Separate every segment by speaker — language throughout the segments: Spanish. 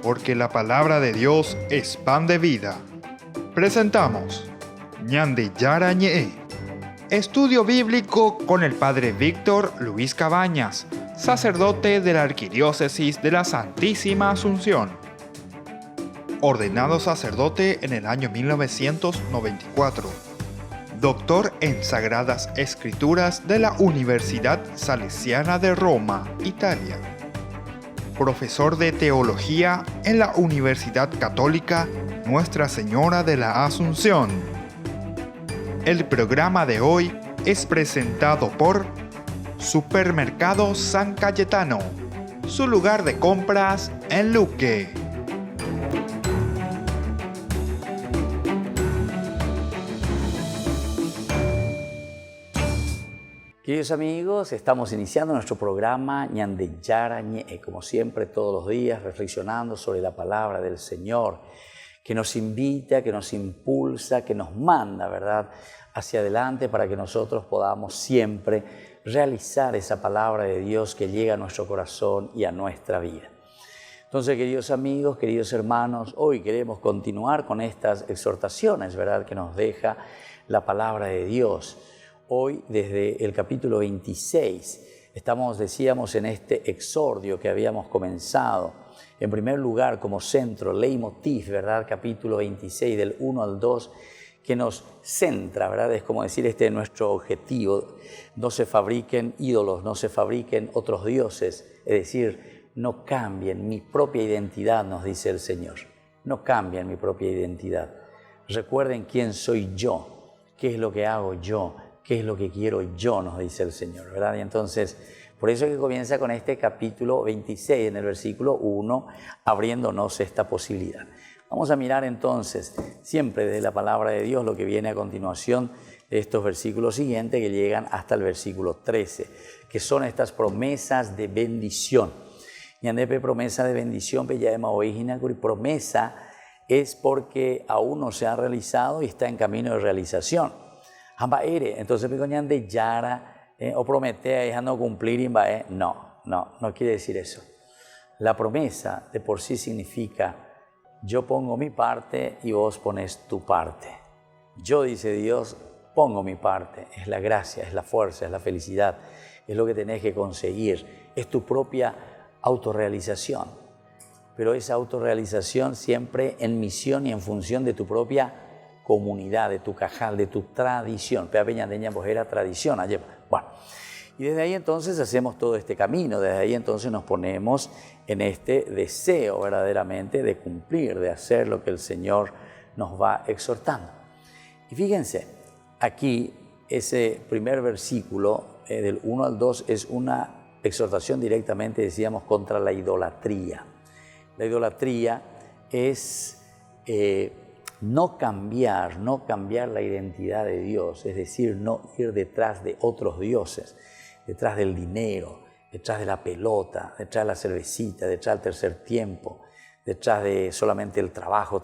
Speaker 1: Porque la palabra de Dios es pan de vida. Presentamos Ñande Yara Ñe, estudio bíblico con el Padre Víctor Luis Cabañas, sacerdote de la Arquidiócesis de la Santísima Asunción. Ordenado sacerdote en el año 1994. Doctor en Sagradas Escrituras de la Universidad Salesiana de Roma, Italia. Profesor de Teología en la Universidad Católica Nuestra Señora de la Asunción. El programa de hoy es presentado por Supermercado San Cayetano, su lugar de compras en Luque.
Speaker 2: Queridos amigos, estamos iniciando nuestro programa Ñande Yara Ñe, como siempre todos los días reflexionando sobre la palabra del Señor, que nos invita, que nos impulsa, que nos manda, ¿verdad?, hacia adelante para que nosotros podamos siempre realizar esa palabra de Dios que llega a nuestro corazón y a nuestra vida. Entonces, queridos amigos, queridos hermanos, hoy queremos continuar con estas exhortaciones, ¿verdad?, que nos deja la palabra de Dios. Hoy, desde el capítulo 26, decíamos, en este exordio que habíamos comenzado. En primer lugar, como centro, leitmotiv, ¿verdad? Capítulo 26, del 1 al 2, que nos centra, ¿verdad? Es como decir, este es nuestro objetivo. No se fabriquen ídolos, no se fabriquen otros dioses. Es decir, no cambien mi propia identidad, nos dice el Señor. No cambien mi propia identidad. Recuerden quién soy yo, qué es lo que hago yo, qué es lo que quiero yo, nos dice el Señor, ¿verdad? Y entonces, por eso que comienza con este capítulo 26, en el versículo 1, abriéndonos esta posibilidad. Vamos a mirar entonces, siempre desde la palabra de Dios, lo que viene a continuación de estos versículos siguientes, que llegan hasta el versículo 13, que son estas promesas de bendición. Y andepe promesa de bendición, ya hemos oído, y promesa es porque aún no se ha realizado y está en camino de realización. Entonces, de Yara, o promete a no cumplir, no quiere decir eso. La promesa de por sí significa, yo pongo mi parte y vos pones tu parte. Yo, dice Dios, pongo mi parte. Es la gracia, es la fuerza, es la felicidad, es lo que tenés que conseguir, es tu propia autorrealización. Pero esa autorrealización siempre en misión y en función de tu propia comunidad, de tu cajal, de tu tradición. Era tradición. Bueno, y desde ahí entonces hacemos todo este camino, desde ahí entonces nos ponemos en este deseo verdaderamente de cumplir, de hacer lo que el Señor nos va exhortando. Y fíjense, aquí ese primer versículo del 1 al 2 es una exhortación directamente, decíamos, contra la idolatría. La idolatría es no cambiar la identidad de Dios, es decir, no ir detrás de otros dioses, detrás del dinero, detrás de la pelota, detrás de la cervecita, detrás del tercer tiempo, detrás de solamente el trabajo,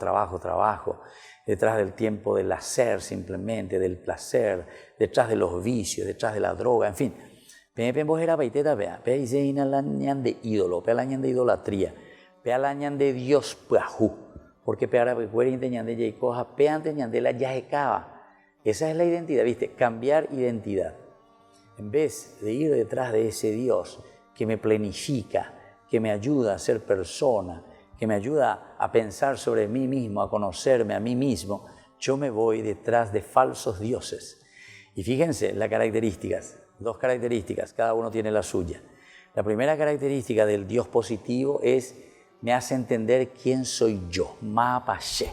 Speaker 2: detrás del tiempo del hacer simplemente, del placer, detrás de los vicios, detrás de la droga, en fin. De ídolo, de idolatría, de Dios, porque esa es la identidad, ¿viste? Cambiar identidad. En vez de ir detrás de ese Dios que me planifica, que me ayuda a ser persona, que me ayuda a pensar sobre mí mismo, a conocerme a mí mismo, yo me voy detrás de falsos dioses. Y fíjense las características, 2 características, cada uno tiene la suya. La primera característica del Dios positivo es me hace entender quién soy yo, Maapashe.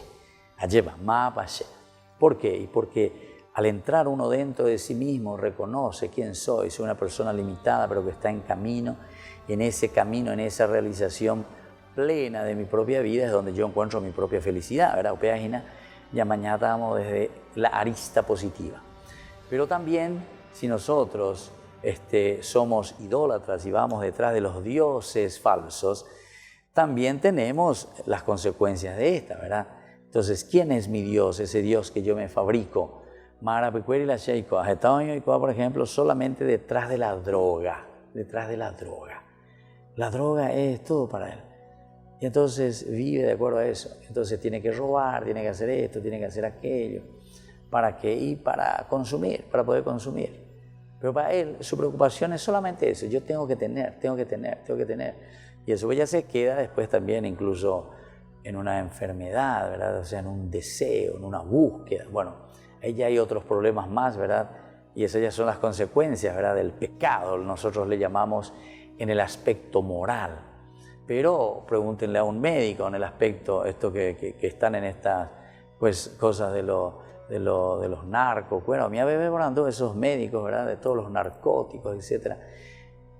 Speaker 2: Maapashe. ¿Por qué? Y porque al entrar uno dentro de sí mismo reconoce quién soy una persona limitada pero que está en camino, y en ese camino, en esa realización plena de mi propia vida es donde yo encuentro mi propia felicidad, ¿verdad? Ya mañana estamos desde la arista positiva. Pero también si nosotros somos idólatras y vamos detrás de los dioses falsos, también tenemos las consecuencias de esta, ¿verdad? Entonces, ¿quién es mi Dios? Ese Dios que yo me fabrico. Por ejemplo, solamente detrás de la droga. La droga es todo para él. Y entonces vive de acuerdo a eso. Entonces tiene que robar, tiene que hacer esto, tiene que hacer aquello. ¿Para qué? Y para consumir, para poder consumir. Pero para él su preocupación es solamente eso. Yo tengo que tener. Y eso ya se queda después también incluso en una enfermedad, ¿verdad? O sea, en un deseo, en una búsqueda. Bueno, ahí ya hay otros problemas más, ¿verdad? Y esas ya son las consecuencias, ¿verdad? Del pecado, nosotros le llamamos en el aspecto moral. Pero pregúntenle a un médico en el aspecto, esto que están en estas pues, cosas de los narcos. Bueno, mi bebé hablando esos médicos, ¿verdad? De todos los narcóticos, etcétera.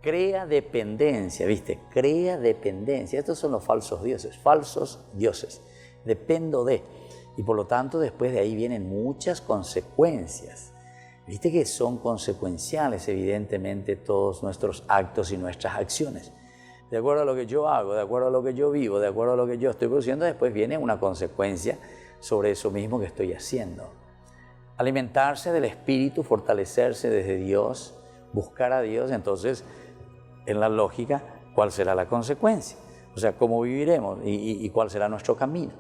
Speaker 2: Crea dependencia, ¿viste? Crea dependencia. Estos son los falsos dioses. Dependo de. Y por lo tanto, después de ahí vienen muchas consecuencias. Viste que son consecuenciales, evidentemente, todos nuestros actos y nuestras acciones. De acuerdo a lo que yo hago, de acuerdo a lo que yo vivo, de acuerdo a lo que yo estoy produciendo, después viene una consecuencia sobre eso mismo que estoy haciendo. Alimentarse del Espíritu, fortalecerse desde Dios, buscar a Dios, entonces, en la lógica, ¿cuál será la consecuencia? O sea, ¿cómo viviremos y cuál será nuestro camino?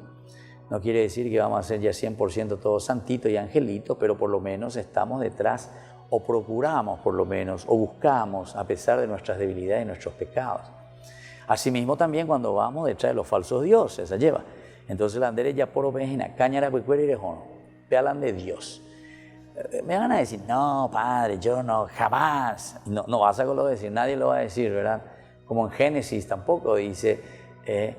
Speaker 2: No quiere decir que vamos a ser ya 100% todos santitos y angelitos, pero por lo menos estamos detrás o procuramos por lo menos, o buscamos a pesar de nuestras debilidades y nuestros pecados. Asimismo también cuando vamos detrás de los falsos dioses, se lleva. Entonces la andere ya por obejina, cañara puecuera y rejono, te hablan de Dios. Me van a decir, no, padre, yo no, jamás. No vas a decir, nadie lo va a decir, ¿verdad? Como en Génesis tampoco dice el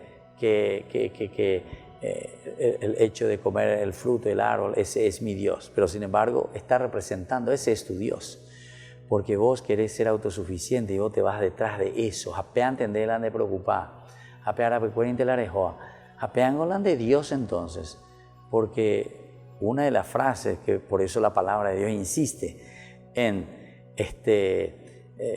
Speaker 2: hecho de comer el fruto del árbol, ese es mi Dios. Pero sin embargo está representando, ese es tu Dios. Porque vos querés ser autosuficiente y vos te vas detrás de eso. Apean tendelan de preocupar. Apean a pecuerin te la rejoa. Apean golan de Dios entonces. Porque una de las frases que por eso la palabra de Dios insiste en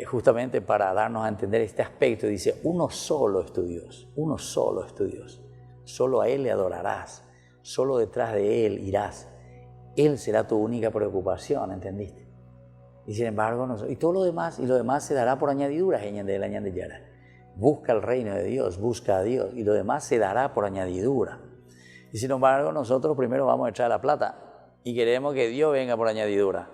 Speaker 2: justamente para darnos a entender este aspecto, dice, uno solo es tu Dios. Uno solo es tu Dios. Solo a Él le adorarás. Solo detrás de Él irás. Él será tu única preocupación, ¿entendiste? Y sin embargo, y todo lo demás se dará por añadidura, busca el reino de Dios, busca a Dios, y lo demás se dará por añadidura. Y sin embargo, nosotros primero vamos detrás de la plata y queremos que Dios venga por añadidura.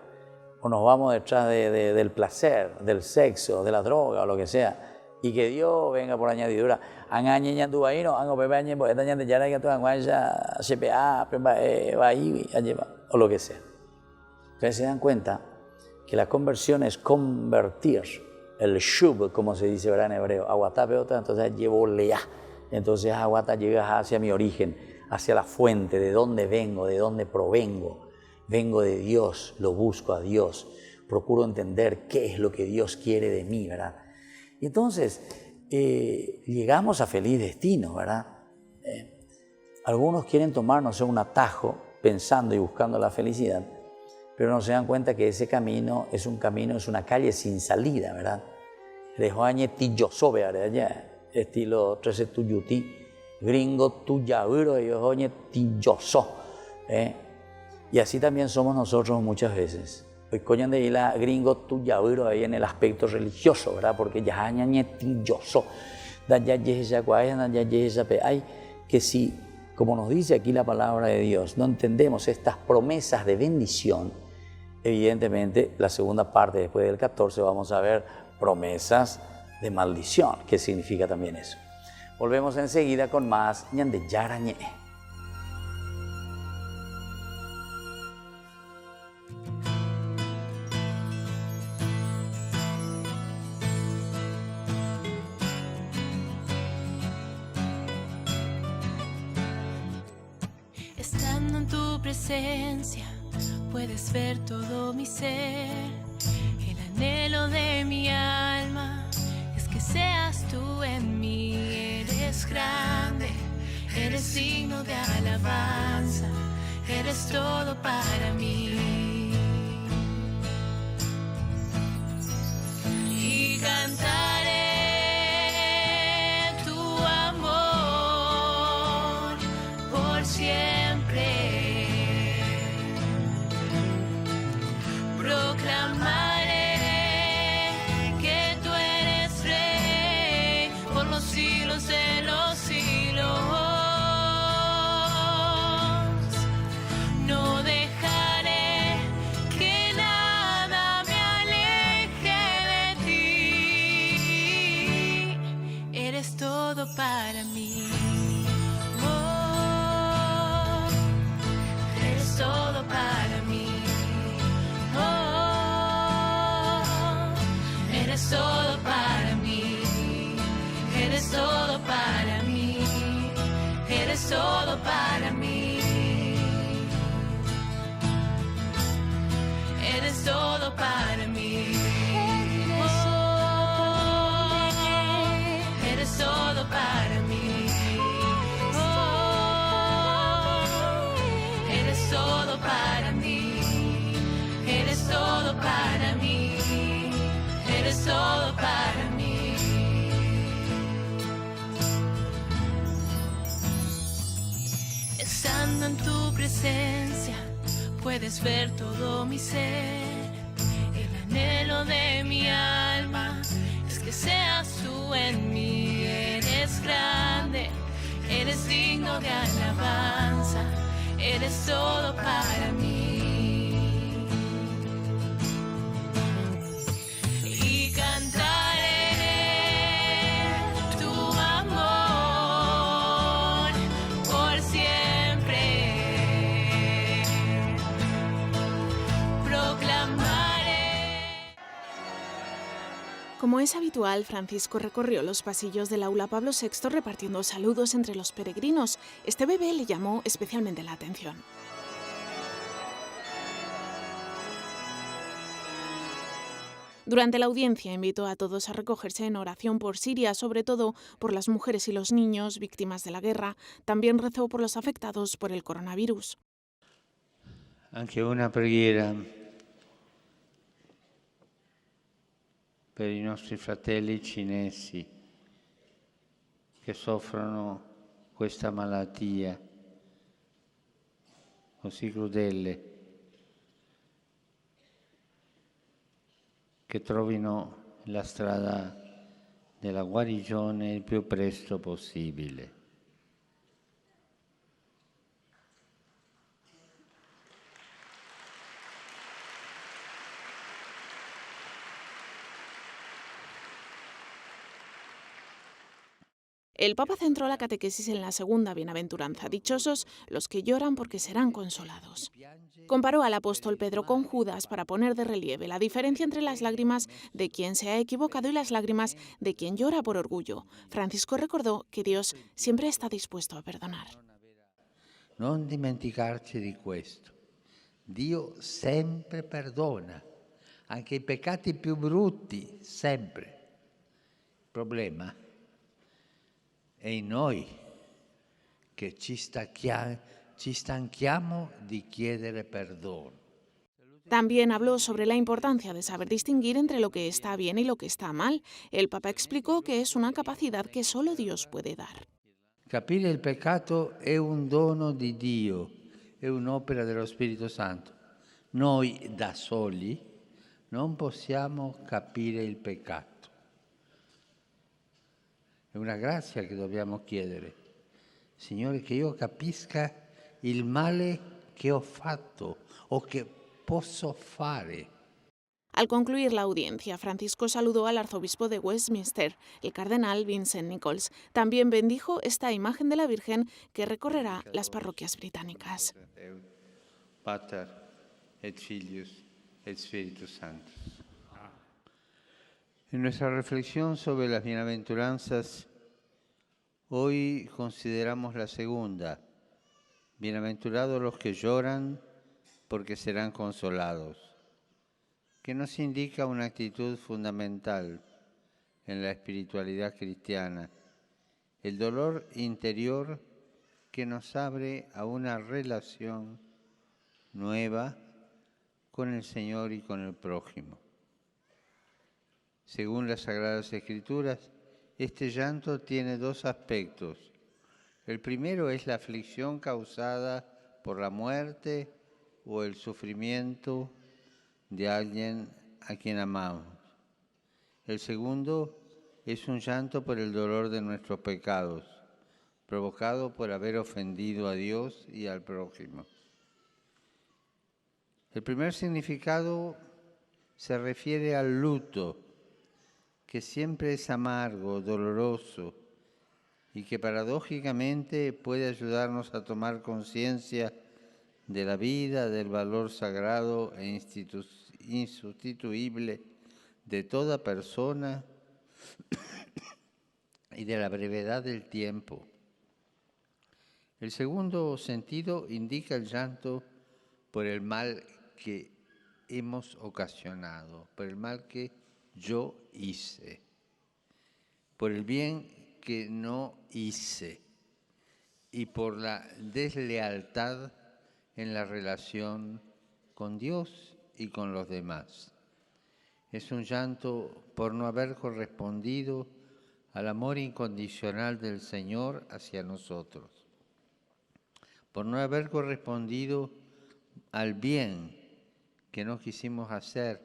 Speaker 2: O nos vamos detrás del placer, del sexo, de la droga o lo que sea, y que Dios venga por añadidura. O lo que sea. Ustedes se dan cuenta que la conversión es convertir el shub, como se dice en hebreo, aguatá peota, entonces llevo leá. Entonces aguatá llega hacia mi origen, hacia la fuente, de dónde vengo, de dónde provengo. Vengo de Dios, lo busco a Dios, procuro entender qué es lo que Dios quiere de mí, ¿verdad? Y entonces llegamos a feliz destino, ¿verdad? Algunos quieren tomar, no sé, un atajo pensando y buscando la felicidad, pero no se dan cuenta que ese camino, es una calle sin salida, ¿verdad? Rejoañe tillosobe, ¿verdad? Estilo 13 tuyuti, gringo tuyauro, y oye tilloso. Y así también somos nosotros muchas veces. Hoy coñan de la gringo tuyauro ahí en el aspecto religioso, ¿verdad? Porque ya añañe tilloso. Hay que si, como nos dice aquí la palabra de Dios, no entendemos estas promesas de bendición, evidentemente, la segunda parte, después del 14, vamos a ver promesas de maldición. ¿Qué significa también eso? Volvemos enseguida con más ñande yarañe.
Speaker 3: Estando en tu presencia, puedes ver todo mi ser. El anhelo de mi alma es que seas tú en mí. Eres grande, eres digno de alabanza, eres todo para mí. Y cantaré tu amor por siempre. Proclamaré que tú eres rey por los siglos de los siglos. todo para mí. Oh, eres todo para mí. Oh, eres todo para mí. Eres todo para mí. Eres todo para mí. Eres todo para mí. Oh, eres todo para mí. Oh, eres todo para mí. Eres todo para mí. Eres todo para mí. Estando en tu presencia, puedes ver todo mi ser. El anhelo de mi alma es que seas tú en mí. Eres grande, eres digno de alabanza. Eres todo para mí. Y cantaré tu amor por siempre. Proclamaré.
Speaker 4: Como es habitual, Francisco recorrió los pasillos del aula Pablo VI repartiendo saludos entre los peregrinos. Este bebé le llamó especialmente la atención. Durante la audiencia invitó a todos a recogerse en oración por Siria, sobre todo por las mujeres y los niños víctimas de la guerra. También rezó por los afectados por el coronavirus.
Speaker 5: Anche una preghiera per i nostri fratelli cinesi che soffrono questa malattia così crudele, che trovino la strada della guarigione il più presto possibile.
Speaker 4: El Papa centró la catequesis en la segunda bienaventuranza. Dichosos los que lloran porque serán consolados. Comparó al apóstol Pedro con Judas para poner de relieve la diferencia entre las lágrimas de quien se ha equivocado y las lágrimas de quien llora por orgullo. Francisco recordó que Dios siempre está dispuesto a perdonar.
Speaker 5: Non dimenticarci di questo. Dio sempre perdona, anche i peccati più brutti, sempre. Il problema è in noi che ci stanchiamo di chiedere perdono.
Speaker 4: También habló sobre la importancia de saber distinguir entre lo que está bien y lo que está mal. El Papa explicó que es una capacidad que solo Dios puede dar.
Speaker 5: Capire il peccato è un dono di Dio, è un'opera dello Spirito Santo. Noi da soli non possiamo capire il peccato. È una grazia che dobbiamo chiedere. Signore, che io capisca il male che ho fatto o che posso fare.
Speaker 4: Al concluir la audiencia, Francisco saludó al arzobispo de Westminster, el cardenal Vincent Nichols. También bendijo esta imagen de la Virgen que recorrerá las parroquias británicas.
Speaker 5: Pater et Filius et Spiritus Sanctus. En nuestra reflexión sobre las bienaventuranzas, hoy consideramos la segunda. Bienaventurados los que lloran, porque serán consolados, que nos indica una actitud fundamental en la espiritualidad cristiana, el dolor interior que nos abre a una relación nueva con el Señor y con el prójimo. Según las Sagradas Escrituras, este llanto tiene dos aspectos. El primero es la aflicción causada por la muerte o el sufrimiento de alguien a quien amamos. El segundo es un llanto por el dolor de nuestros pecados, provocado por haber ofendido a Dios y al prójimo. El primer significado se refiere al luto, que siempre es amargo, doloroso, y que paradójicamente puede ayudarnos a tomar conciencia de la vida, del valor sagrado e insustituible de toda persona y de la brevedad del tiempo. El segundo sentido indica el llanto por el mal que hemos ocasionado, por el mal que yo hice, por el bien que no hice y por la deslealtad en la relación con Dios y con los demás. Es un llanto por no haber correspondido al amor incondicional del Señor hacia nosotros, por no haber correspondido al bien que no quisimos hacer,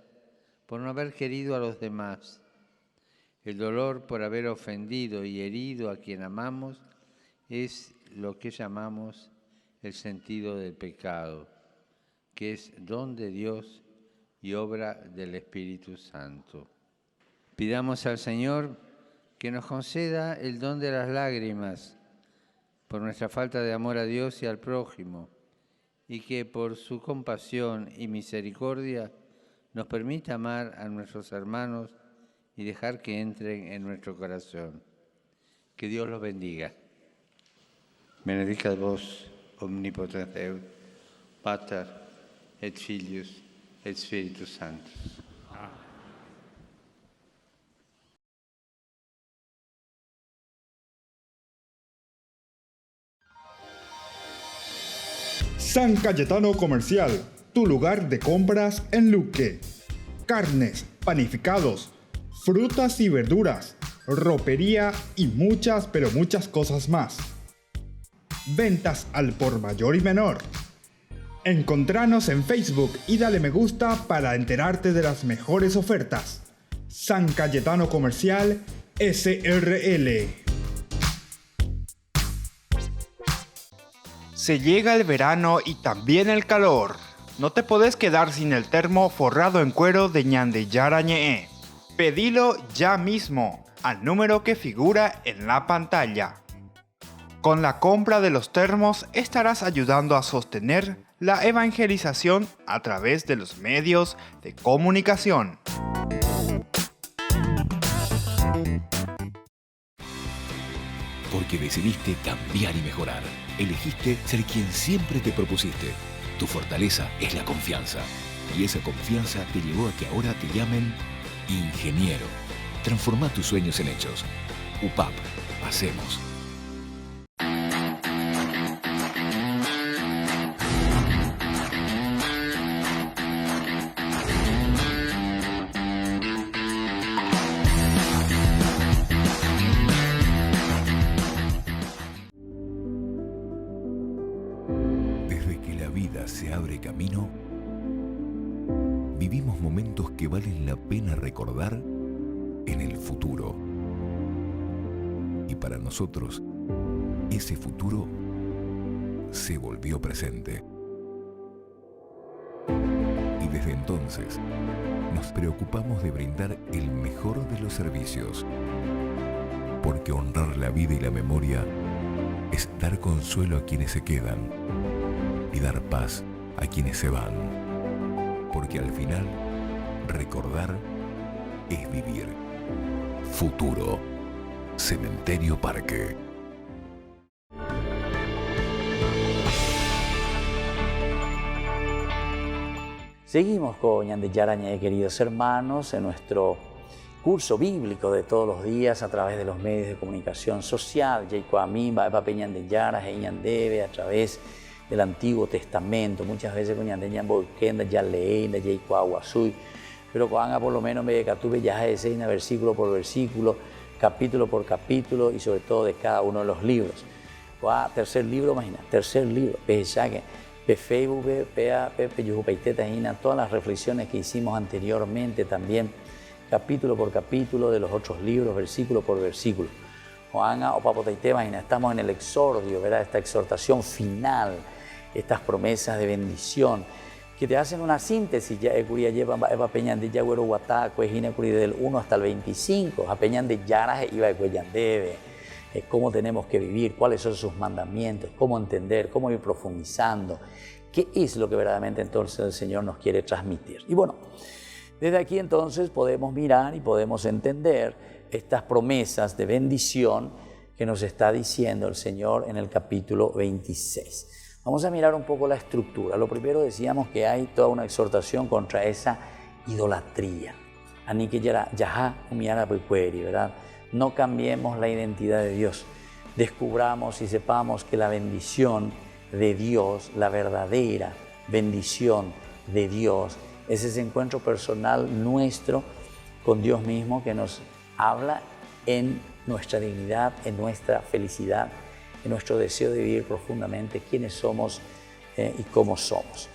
Speaker 5: por no haber querido a los demás. El dolor por haber ofendido y herido a quien amamos es lo que llamamos el sentido del pecado, que es don de Dios y obra del Espíritu Santo. Pidamos al Señor que nos conceda el don de las lágrimas por nuestra falta de amor a Dios y al prójimo, y que por su compasión y misericordia nos permita amar a nuestros hermanos y dejar que entren en nuestro corazón. Que Dios los bendiga. Benedicat vos, omnipotens Deus, Pater et Filius et Spiritus Sanctus.
Speaker 1: San Cayetano Comercial, tu lugar de compras en Luque. Carnes, panificados, frutas y verduras, ropería y muchas, pero muchas cosas más. Ventas al por mayor y menor. Encontranos en Facebook y dale me gusta para enterarte de las mejores ofertas. San Cayetano Comercial, SRL. Se llega el verano y también el calor. No te podés quedar sin el termo forrado en cuero de Ñandeyara Ñe'e. Pedilo ya mismo al número que figura en la pantalla. Con la compra de los termos estarás ayudando a sostener la evangelización a través de los medios de comunicación.
Speaker 6: Porque decidiste cambiar y mejorar. Elegiste ser quien siempre te propusiste. Tu fortaleza es la confianza. Y esa confianza te llevó a que ahora te llamen ingeniero. Transforma tus sueños en hechos. UPAP. Hacemos. Se abre camino, vivimos momentos que valen la pena recordar en el futuro. Y para nosotros, ese futuro se volvió presente. Y desde entonces, nos preocupamos de brindar el mejor de los servicios. Porque honrar la vida y la memoria es dar consuelo a quienes se quedan y dar paz a quienes se van. Porque al final, recordar es vivir. Futuro. Cementerio Parque.
Speaker 2: Seguimos con Ñandeyara Ñe'e, queridos hermanos, en nuestro curso bíblico de todos los días a través de los medios de comunicación social. Yaicoamimba, Epape Ñandeyara, Ñandebe, a través del Antiguo Testamento, muchas veces con Ñandeña Borquenda, ya leenda, Yaicoahuasui, pero cuando por lo menos me catube ya de seina versículo por versículo, capítulo por capítulo y sobre todo de cada uno de los libros. Tercer libro, imagina, tercer libro, pe Facebook, pe Yujupaiteta, todas las reflexiones que hicimos anteriormente también, capítulo por capítulo de los otros libros, versículo por versículo. Juana o Papotaité, imagina, estamos en el exordio, ¿verdad? Esta exhortación final, estas promesas de bendición que te hacen una síntesis. Ya lleva peñan de Yagüero Guatá, del 1 hasta el 25, a peñan de Yara iba de Cuellandebe. cómo tenemos que vivir, cuáles son sus mandamientos, cómo entender, cómo ir profundizando, qué es lo que verdaderamente entonces el Señor nos quiere transmitir. Y bueno, desde aquí entonces podemos mirar y podemos entender estas promesas de bendición que nos está diciendo el Señor en el capítulo 26. Vamos a mirar un poco la estructura. Lo primero decíamos que hay toda una exhortación contra esa idolatría. ¿Verdad? No cambiemos la identidad de Dios. Descubramos y sepamos que la bendición de Dios, la verdadera bendición de Dios, es ese encuentro personal nuestro con Dios mismo que nos habla en nuestra dignidad, en nuestra felicidad, en nuestro deseo de vivir profundamente quiénes somos y cómo somos.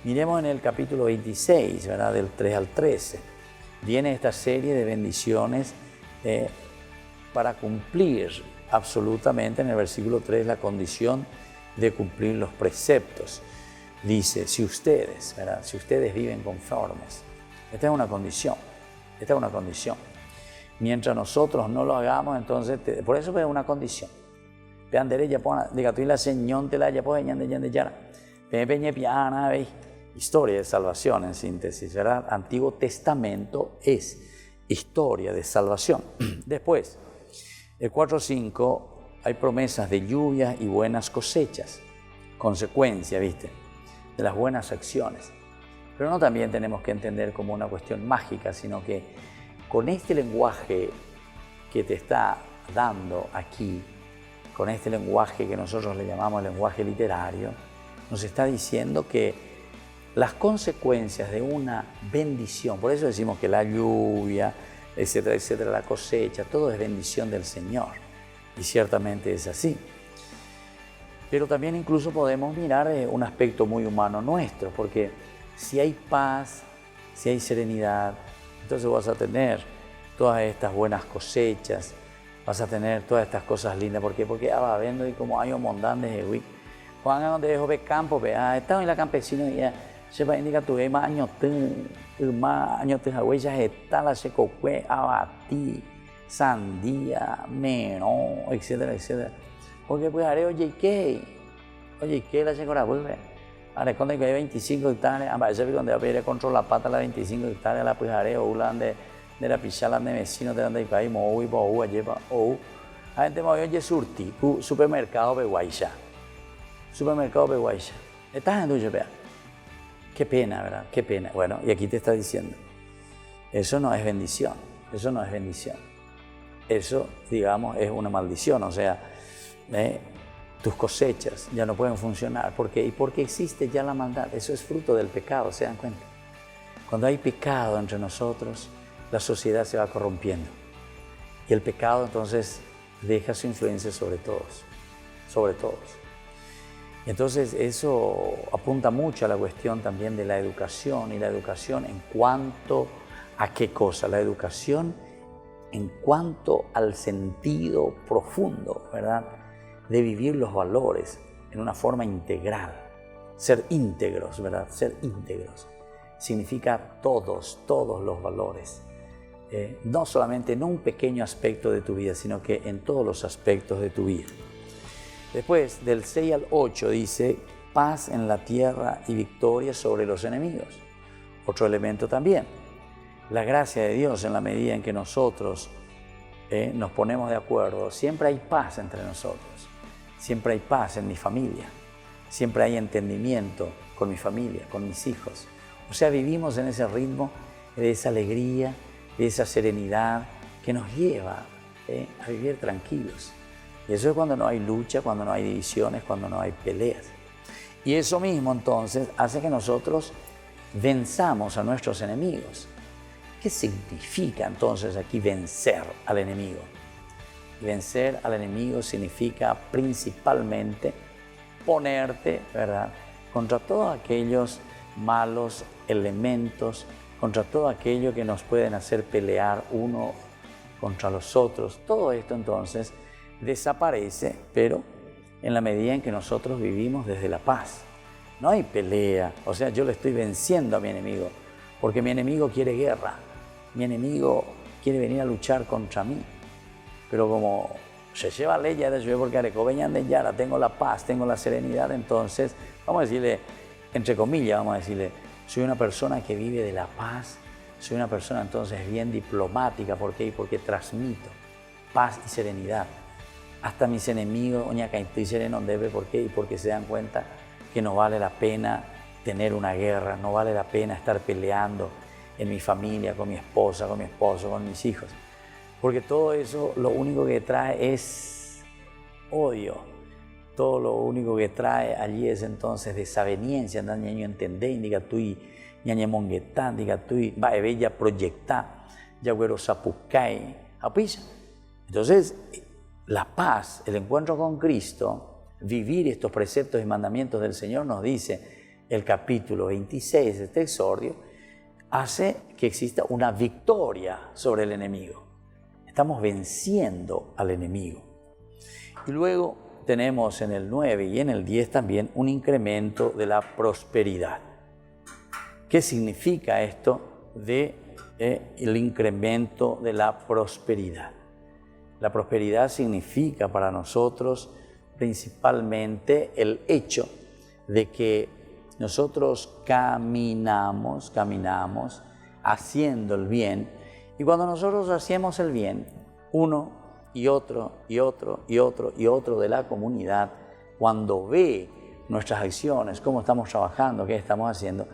Speaker 2: Miremos en el capítulo 26, ¿verdad? Del 3 al 13. Viene esta serie de bendiciones para cumplir absolutamente en el versículo 3 la condición de cumplir los preceptos. Dice, si ustedes viven conformes, esta es una condición, Mientras nosotros no lo hagamos, entonces, por eso es una condición. Historia de salvación en síntesis, ¿verdad? Antiguo Testamento es historia de salvación. Después, el 4.5, hay promesas de lluvias y buenas cosechas, consecuencia, ¿viste?, de las buenas acciones. Pero no también tenemos que entender como una cuestión mágica, sino que con este lenguaje que te está dando aquí, con este lenguaje que nosotros le llamamos lenguaje literario, nos está diciendo que las consecuencias de una bendición, por eso decimos que la lluvia, etcétera, etcétera, la cosecha, todo es bendición del Señor. Y ciertamente es así. Pero también incluso podemos mirar un aspecto muy humano nuestro, porque si hay paz, si hay serenidad, entonces vas a tener todas estas buenas cosechas, vas a tener todas estas cosas lindas. ¿Por qué? Porque va viendo y como hay un montón de jehuí. Cuando donde dejo ver campo, estaba en la campesina y se va a indicar tu más años de huellas está la secocue, abatí, sandía, menón, etcétera, etcétera. Porque pues haré oye, ¿qué la secora vuelve? Ahora cuando hay 25 hectáreas, a veces cuando voy a controlar la pata las 25 hectáreas, la pues haré o la de la pichala de vecino de donde hay mo y bo lleva o a gente me oye surti supermercado Beguaisha. Estás en tuyo, vea. Qué pena, ¿verdad? Qué pena. Bueno, y aquí te está diciendo, eso no es bendición, Eso, digamos, es una maldición, o sea, tus cosechas ya no pueden funcionar. ¿Por qué? Y porque existe ya la maldad. Eso es fruto del pecado, ¿se dan cuenta? Cuando hay pecado entre nosotros, la sociedad se va corrompiendo. Y el pecado entonces deja su influencia sobre todos. Entonces eso apunta mucho a la cuestión también de la educación, y la educación en cuanto a qué cosa, la educación en cuanto al sentido profundo, ¿verdad?, de vivir los valores en una forma integral, ser íntegros, ¿verdad?, ser íntegros significa todos los valores, no solamente en un pequeño aspecto de tu vida, sino que en todos los aspectos de tu vida. Después, del 6 al 8 dice, paz en la tierra y victoria sobre los enemigos. Otro elemento también, la gracia de Dios en la medida en que nosotros nos ponemos de acuerdo. Siempre hay paz entre nosotros, siempre hay paz en mi familia, siempre hay entendimiento con mi familia, con mis hijos. O sea, vivimos en ese ritmo de esa alegría, de esa serenidad que nos lleva a vivir tranquilos. Y eso es cuando no hay lucha, cuando no hay divisiones, cuando no hay peleas. Y eso mismo entonces hace que nosotros venzamos a nuestros enemigos. ¿Qué significa entonces aquí vencer al enemigo? Vencer al enemigo significa principalmente ponerte, ¿verdad?, contra todos aquellos malos elementos, contra todo aquello que nos pueden hacer pelear uno contra los otros. Todo esto entonces desaparece, pero en la medida en que nosotros vivimos desde la paz. No hay pelea, o sea, yo le estoy venciendo a mi enemigo, porque mi enemigo quiere guerra, mi enemigo quiere venir a luchar contra mí. Pero como se lleva ley ya de yo porque Arecobeñan de Yara, tengo la paz, tengo la serenidad, entonces, vamos a decirle, entre comillas, vamos a decirle, soy una persona que vive de la paz, soy una persona entonces bien diplomática, ¿por qué? Porque transmito paz y serenidad. Hasta mis enemigos, oñaca, estoy sereno, debe, ¿por qué? Y porque se dan cuenta que no vale la pena tener una guerra, no vale la pena estar peleando en mi familia, con mi esposa, con mi esposo, con mis hijos. Porque todo eso lo único que trae es odio. Todo lo único que trae allí es entonces desaveniencia, ñaño entendé, indica tú y ñaña monguetá, diga tú y va a bella proyectar, ya güero sapucay, apisa. Entonces, la paz, el encuentro con Cristo, vivir estos preceptos y mandamientos del Señor, nos dice el capítulo 26 de este exordio, hace que exista una victoria sobre el enemigo. Estamos venciendo al enemigo. Y luego tenemos en el 9 y en el 10 también un incremento de la prosperidad. ¿Qué significa esto de el incremento de la prosperidad? La prosperidad significa para nosotros principalmente el hecho de que nosotros caminamos haciendo el bien, y cuando nosotros hacemos el bien, uno y otro de la comunidad, cuando ve nuestras acciones, cómo estamos trabajando, qué estamos haciendo,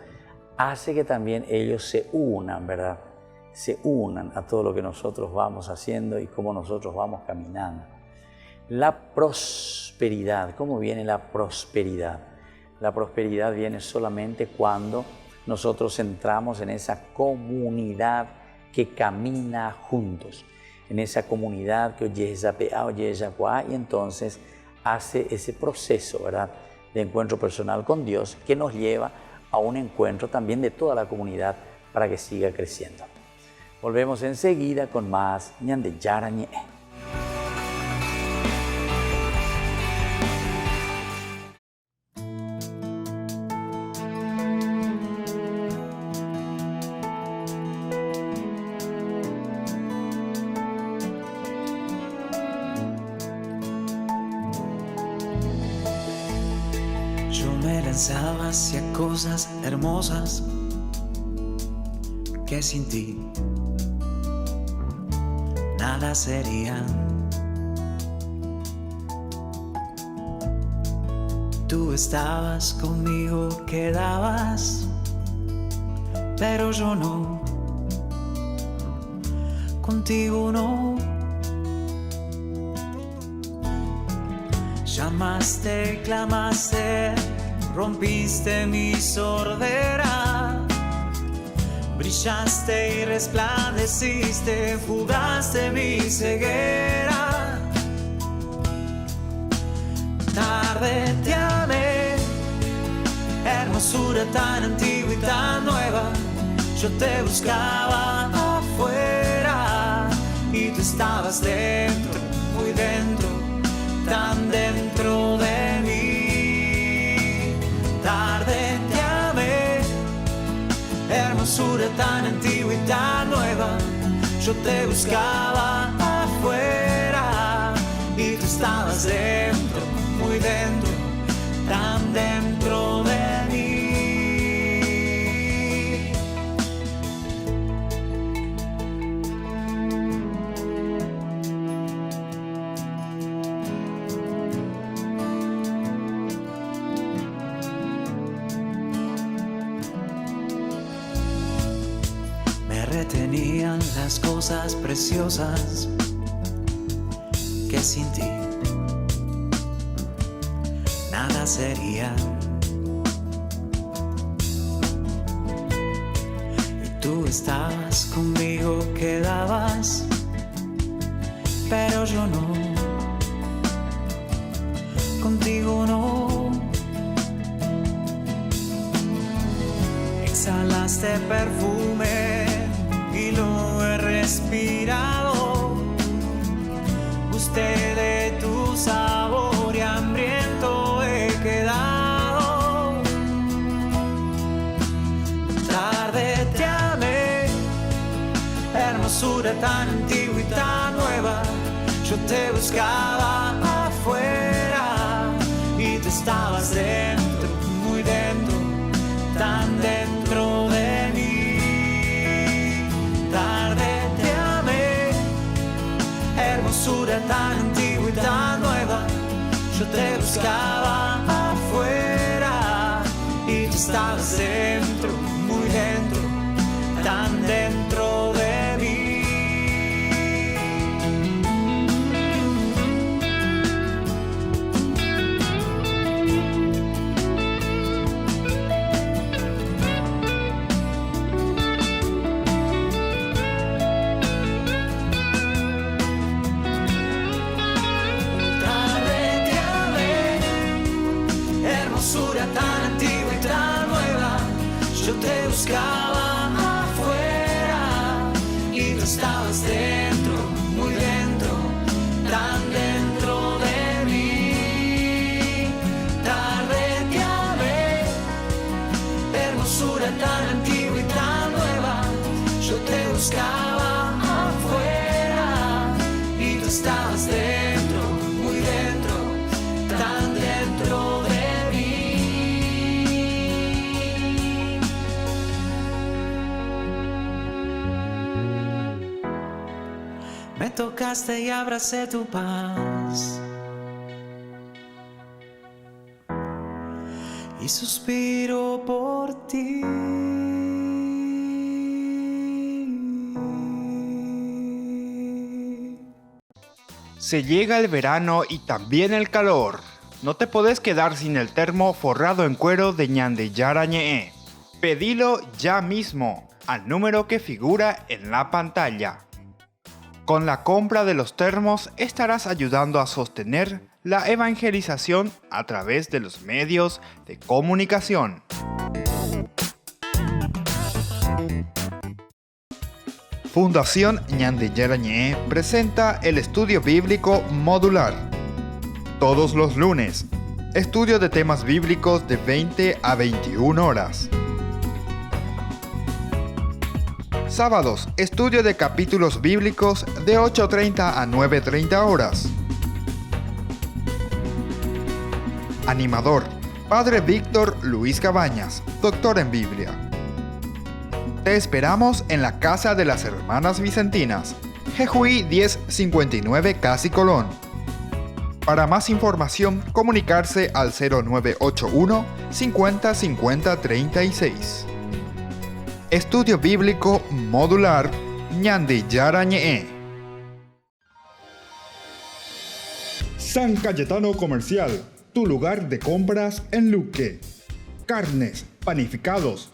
Speaker 2: hace que también ellos se unan, ¿verdad? Se unan a todo lo que nosotros vamos haciendo y cómo nosotros vamos caminando. La prosperidad, ¿cómo viene la prosperidad? La prosperidad viene solamente cuando nosotros entramos en esa comunidad que camina juntos, en esa comunidad que oye esa PA, oye esa cuá, y entonces hace ese proceso, ¿verdad?, de encuentro personal con Dios que nos lleva a un encuentro también de toda la comunidad para que siga creciendo. Volvemos enseguida con más ñande yara ñe.
Speaker 7: Yo me lanzaba hacia cosas hermosas que sin ti nada serían. Tú estabas conmigo, quedabas, pero yo no, contigo no. Llamaste, clamaste, rompiste mi sordera. Brillaste y resplandeciste, fugaste mi ceguera. Tarde te amé, hermosura tan antigua y tan nueva. Yo te buscaba afuera y tú estabas dentro, muy dentro, tan dentro de mí. Tarde te amé, hermosura tan antigua y tan nueva. Yo te buscaba afuera y tú estabas dentro, muy dentro, tan dentro de mí. Retenían las cosas preciosas que sin ti nada serían. Y tú estabas conmigo, quedabas, pero yo no, contigo no. Exhalaste perfume y lo he respirado. Gusté de tu sabor y hambriento he quedado. Tarde te amé, hermosura tan antigua y tan nueva. Yo te buscaba afuera y tú estabas dentro, muy dentro, tan dentro de mí. Tarde te amé, hermosura tan antigua y tan nueva. Yo te buscaba afuera y tú estabas dentro, muy dentro, tan dentro de mí. Tan antigua y tan nueva, yo te buscaba afuera y tú estabas dentro, muy dentro, tan dentro de mí. Tarde te amé, hermosura tan antigua y tan nueva, yo te buscaba afuera y tú estabas dentro, muy dentro, tan dentro de mí. Me tocaste y abracé tu paz y suspiro por ti.
Speaker 1: Se llega el verano y también el calor. No te podés quedar sin el termo forrado en cuero de Ñandeyara Ñe'e. Pedilo ya mismo al número que figura en la pantalla. Con la compra de los termos estarás ayudando a sostener la evangelización a través de los medios de comunicación. Fundación Ñandeyara Ñe'e presenta el estudio bíblico modular. Todos los lunes, estudio de temas bíblicos de 20 a 21 horas. Sábados, estudio de capítulos bíblicos de 8:30 a 9:30 horas. Animador, Padre Víctor Luis Cabañas, doctor en Biblia. Te esperamos en la Casa de las Hermanas Vicentinas, Jejuí 1059 Casi Colón. Para más información, comunicarse al 0981 50 50 36. Estudio Bíblico Modular Ñandeyara Ñe'e. San Cayetano Comercial, tu lugar de compras en Luque. Carnes, panificados,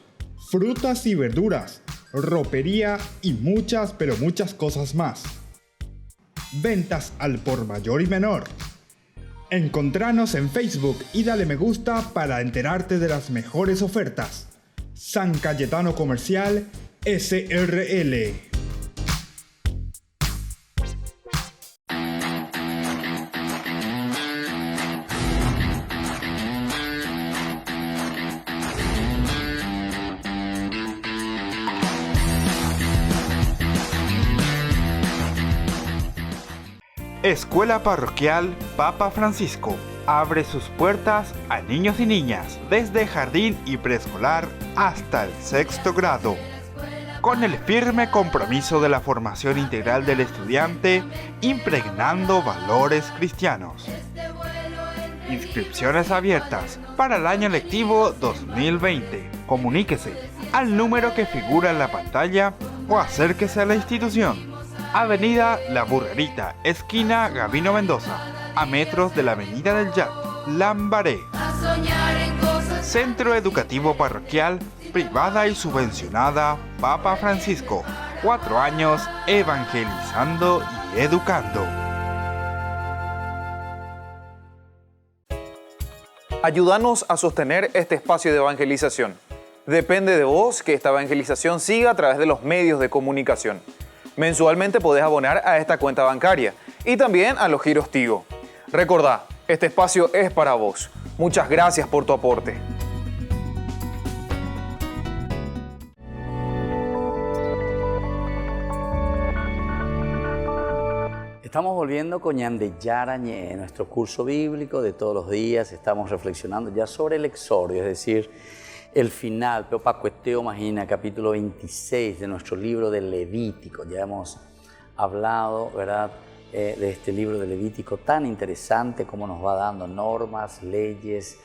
Speaker 1: frutas y verduras, ropería y muchas, pero muchas cosas más. Ventas al por mayor y menor. Encontranos en Facebook y dale me gusta para enterarte de las mejores ofertas. San Cayetano Comercial SRL. Escuela Parroquial Papa Francisco abre sus puertas a niños y niñas desde jardín y preescolar hasta el 6º grado, con el firme compromiso de la formación integral del estudiante, impregnando valores cristianos. Inscripciones abiertas para el año lectivo 2020. Comuníquese al número que figura en la pantalla o acérquese a la institución. Avenida La Burrerita, esquina Gabino Mendoza, a metros de la Avenida del Yat, Lambaré. Centro Educativo Parroquial, privada y subvencionada Papa Francisco. 4 años evangelizando y educando.
Speaker 8: Ayúdanos a sostener este espacio de evangelización. Depende de vos que esta evangelización siga a través de los medios de comunicación. Mensualmente podés abonar a esta cuenta bancaria y también a los giros Tigo. Recordá, este espacio es para vos. Muchas gracias por tu aporte.
Speaker 2: Estamos volviendo con Ñande Yarañé, nuestro curso bíblico de todos los días. Estamos reflexionando ya sobre el Exordio, es decir, el final, Peopacueteo Magina, capítulo 26 de nuestro libro de Levítico. Ya hemos hablado, ¿verdad?, de este libro de Levítico tan interesante, como nos va dando normas, leyes.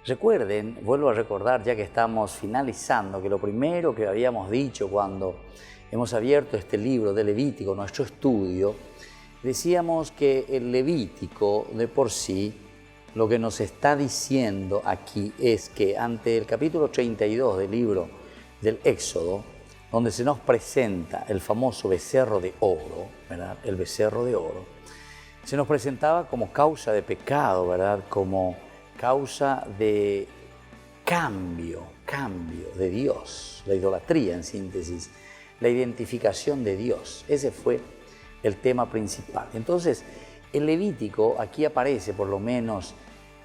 Speaker 2: Recuerden, vuelvo a recordar ya que estamos finalizando, que lo primero que habíamos dicho cuando hemos abierto este libro de Levítico, nuestro estudio, decíamos que el Levítico de por sí, lo que nos está diciendo aquí es que ante el capítulo 32 del libro del Éxodo, donde se nos presenta el famoso becerro de oro, ¿verdad?, el becerro de oro, se nos presentaba como causa de pecado, ¿verdad?, como causa de cambio de Dios, la idolatría en síntesis, la identificación de Dios. Ese fue el tema principal. Entonces, el Levítico, aquí aparece por lo menos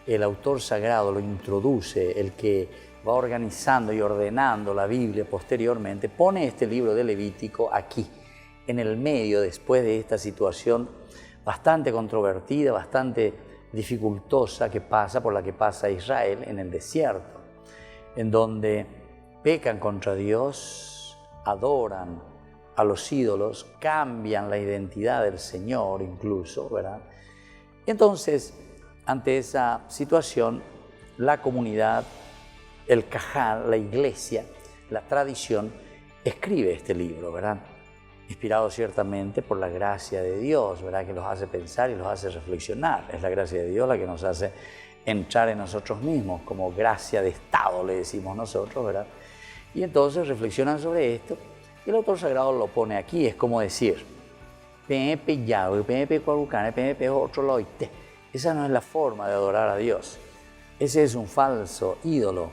Speaker 2: el autor sagrado, lo introduce, el que va organizando y ordenando la Biblia posteriormente, pone este libro de Levítico aquí, en el medio, después de esta situación bastante controvertida, bastante dificultosa por la que pasa Israel en el desierto, en donde pecan contra Dios, adoran a los ídolos, cambian la identidad del Señor incluso, ¿verdad? Y entonces, ante esa situación, la comunidad, el Cajal, la iglesia, la tradición, escribe este libro, ¿verdad?, inspirado ciertamente por la gracia de Dios, ¿verdad?, que los hace pensar y los hace reflexionar. Es la gracia de Dios la que nos hace entrar en nosotros mismos, como gracia de Estado, le decimos nosotros, ¿verdad? Y entonces reflexionan sobre esto, y el autor sagrado lo pone aquí. Es como decir, esa no es la forma de adorar a Dios. Ese es un falso ídolo,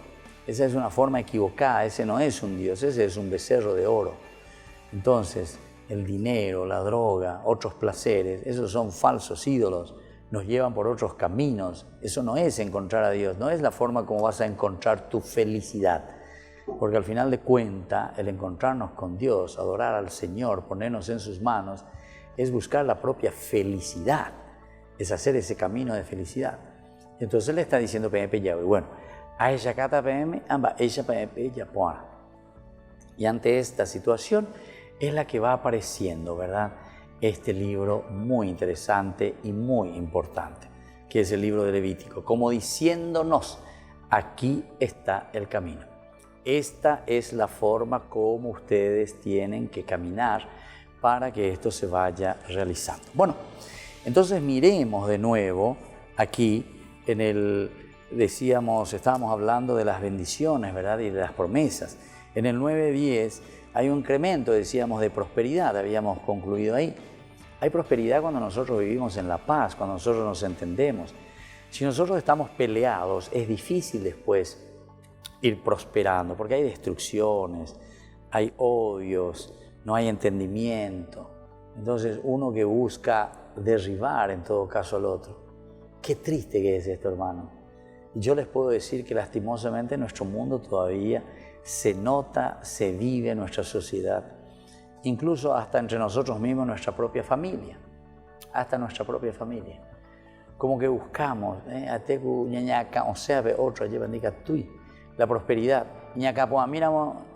Speaker 2: esa es una forma equivocada, ese no es un Dios, ese es un becerro de oro. Entonces, el dinero, la droga, otros placeres, esos son falsos ídolos, nos llevan por otros caminos. Eso no es encontrar a Dios, no es la forma como vas a encontrar tu felicidad. Porque al final de cuentas, el encontrarnos con Dios, adorar al Señor, ponernos en sus manos, es buscar la propia felicidad, es hacer ese camino de felicidad. Entonces él está diciendo, bueno, a ella cata PM, amba, ella PM, ya pona. Y ante esta situación es la que va apareciendo, ¿verdad?, este libro muy interesante y muy importante, que es el libro de Levítico, como diciéndonos, aquí está el camino. Esta es la forma como ustedes tienen que caminar para que esto se vaya realizando. Bueno, entonces miremos de nuevo aquí estábamos hablando de las bendiciones, ¿verdad?, y de las promesas. En el 9:10 hay un incremento, decíamos, de prosperidad, habíamos concluido ahí. Hay prosperidad cuando nosotros vivimos en la paz, cuando nosotros nos entendemos. Si nosotros estamos peleados, es difícil después ir prosperando, porque hay destrucciones, hay odios, no hay entendimiento. Entonces uno que busca derribar en todo caso al otro. Qué triste que es esto, hermano. Y yo les puedo decir que lastimosamente en nuestro mundo todavía se nota, se vive en nuestra sociedad, incluso hasta entre nosotros mismos, nuestra propia familia, hasta nuestra propia familia. Como que buscamos, la prosperidad.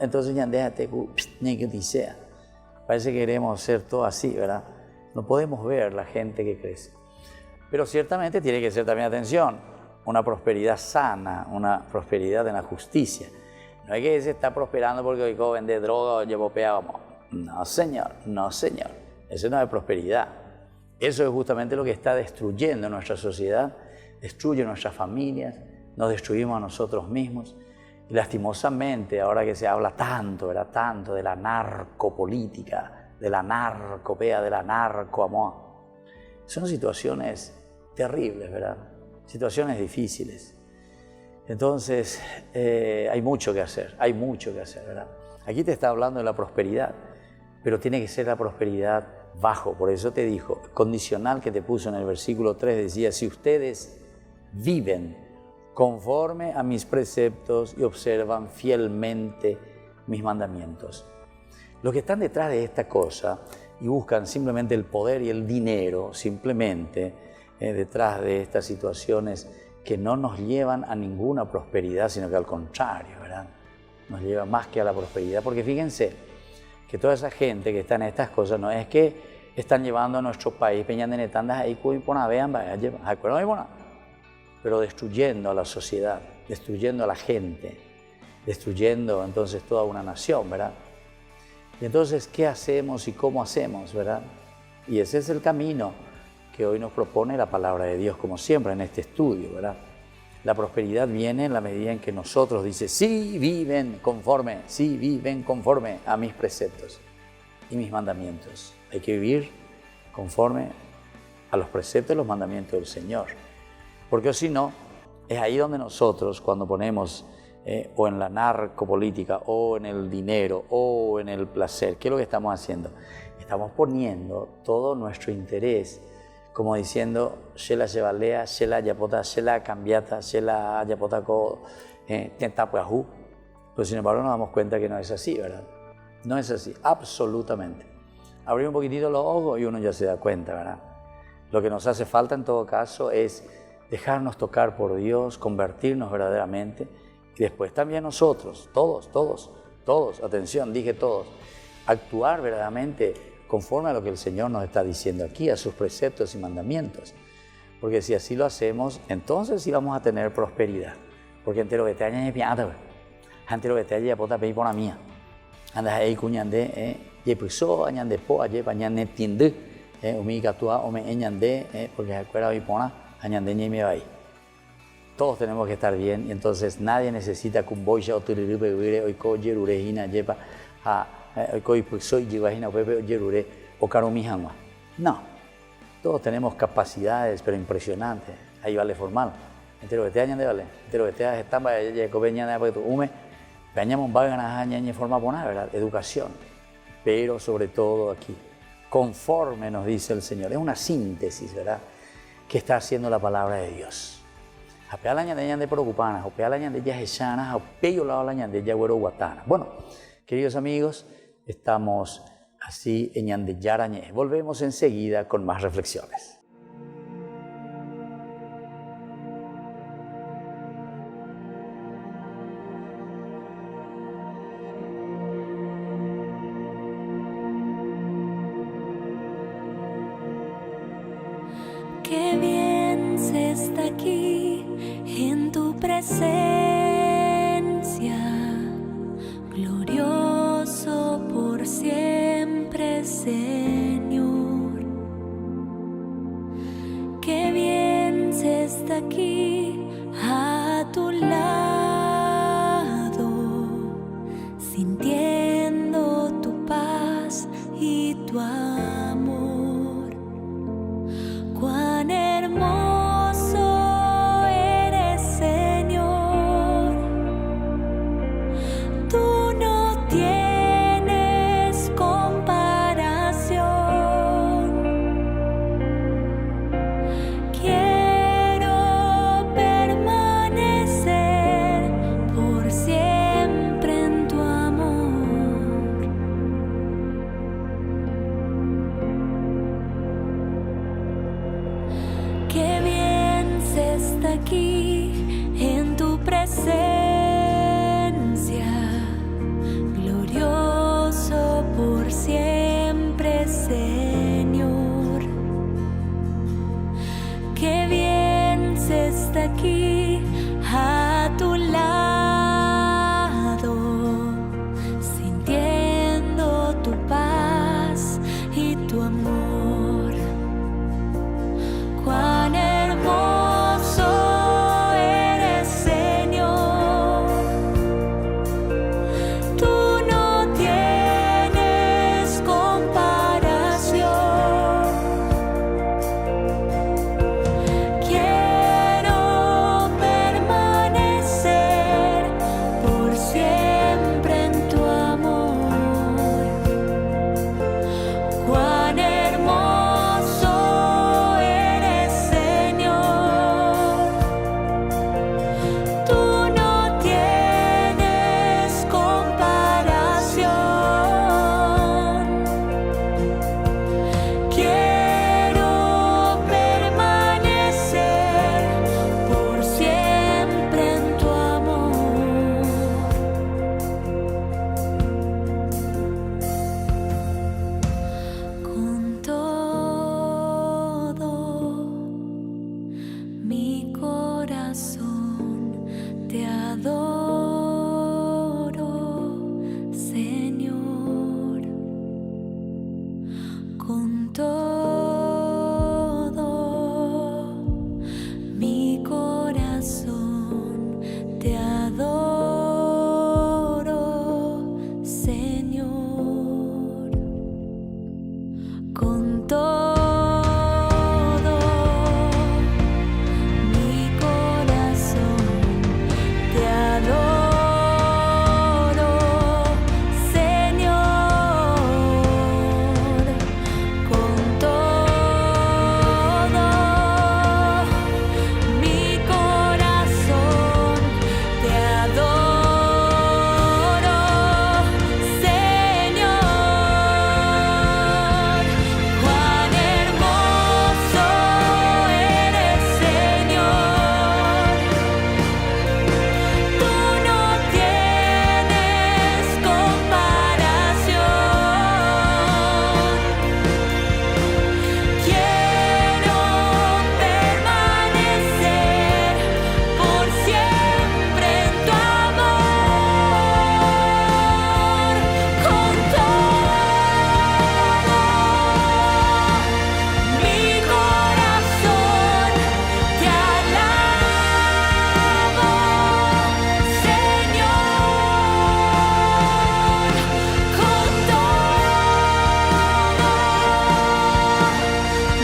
Speaker 2: Entonces parece que queremos ser todo así, ¿verdad? No podemos ver la gente que crece. Pero ciertamente tiene que ser también, atención, una prosperidad sana, una prosperidad en la justicia. No es que se está prosperando porque hoy vende droga o llevo peado. No, señor, no, señor. Eso no es prosperidad. Eso es justamente lo que está destruyendo nuestra sociedad, destruye nuestras familias, nos destruimos a nosotros mismos. Y lastimosamente, ahora que se habla tanto, ¿verdad?, tanto de la narcopolítica, de la narcopea, de la narcoamor, son situaciones terribles, ¿verdad? Situaciones difíciles. Entonces, hay mucho que hacer, ¿verdad? Aquí te está hablando de la prosperidad, pero tiene que ser la prosperidad bajo. Por eso te dijo, condicional que te puso en el versículo 3, decía, si ustedes viven conforme a mis preceptos y observan fielmente mis mandamientos. Los que están detrás de esta cosa y buscan simplemente el poder y el dinero, simplemente detrás de estas situaciones que no nos llevan a ninguna prosperidad, sino que al contrario, ¿verdad? Nos lleva más que a la prosperidad, porque fíjense que toda esa gente que está en estas cosas no es que están llevando a nuestro país, pero destruyendo a la sociedad, destruyendo a la gente, destruyendo entonces toda una nación, ¿verdad? Y entonces, ¿qué hacemos y cómo hacemos, verdad? Y ese es el camino que hoy nos propone la palabra de Dios, como siempre en este estudio, ¿verdad? La prosperidad viene en la medida en que nosotros, dice, sí viven conforme a mis preceptos y mis mandamientos. Hay que vivir conforme a los preceptos y los mandamientos del Señor. Porque si no, es ahí donde nosotros, cuando ponemos o en la narcopolítica, o en el dinero, o en el placer, ¿qué es lo que estamos haciendo? Estamos poniendo todo nuestro interés, como diciendo, Shela Shebalea, Shela Yapota, Shela Cambiata, Shela Yapotako, Tentapuajú. Pero sin embargo nos damos cuenta que no es así, ¿verdad? No es así, absolutamente. Abrir un poquitito los ojos y uno ya se da cuenta, ¿verdad? Lo que nos hace falta en todo caso es dejarnos tocar por Dios, convertirnos verdaderamente, y después también nosotros, todos, atención, dije todos, actuar verdaderamente conforme a lo que el Señor nos está diciendo aquí, a sus preceptos y mandamientos. Porque si así lo hacemos, entonces sí vamos a tener prosperidad. Porque entero que te haya piada, entero que te haya pota pei por la mía. Andas ahí cuñande, yepiso, añande po, aye pañane tiende, umiga tua, ome eñande, porque se acuerda hoy pona, añande ñeme ahí. Todos tenemos que estar bien y entonces nadie necesita kumboya o turiripe uire o iko yerurejina yepa a iko ipuxoi yibajina pepe o yerure o karumijangua. No, todos tenemos capacidades pero impresionantes. Ahí vale formal. Entero que te añan de vale, entero que te están para ya copeña de porque ume peñamos vagan a añañe forma poner, ¿verdad? Educación, pero sobre todo aquí conforme nos dice el Señor. Es una síntesis, ¿verdad? Que está haciendo la palabra de Dios. Apea la ñande de preocupanas, apea la ñande ya jesanas, apea la ñande ya güero guatana. Bueno, queridos amigos, estamos así en ñande yarañé. Volvemos enseguida con más reflexiones.
Speaker 3: Qué bien se está aquí en tu presencia, glorioso por siempre, Señor. Qué bien se está aquí a tu lado, sintiendo tu paz y tu amor. Cuán hermoso eres, Señor. Tú no tienes comparación. Quiero permanecer por siempre en tu amor. Qué bien se está aquí en tu presencia, glorioso por siempre, Señor. Qué bien se está aquí a tu lado, sintiendo tu paz y tu amor. Cuán hermoso eres, Señor. Tú no tienes comparación. Quiero corazón te adoro, Señor, con todo mi corazón te adoro, Señor, con todo mi corazón te adoro, Señor, con todo mi corazón te adoro, Señor. Cuán hermoso eres, Señor. Tú no tienes comparación. Quiero permanecer por siempre en tu amor, con todo mi corazón te alabo, Señor, con todo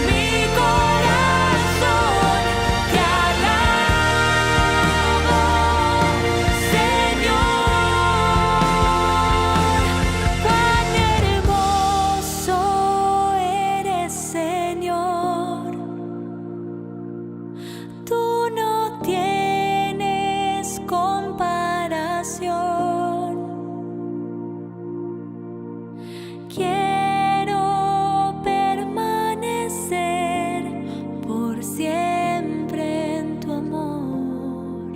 Speaker 3: mi corazón te alabo, Señor. Cuán hermoso eres, Señor. Tú no tienes comparación. Quiero permanecer por siempre en tu amor.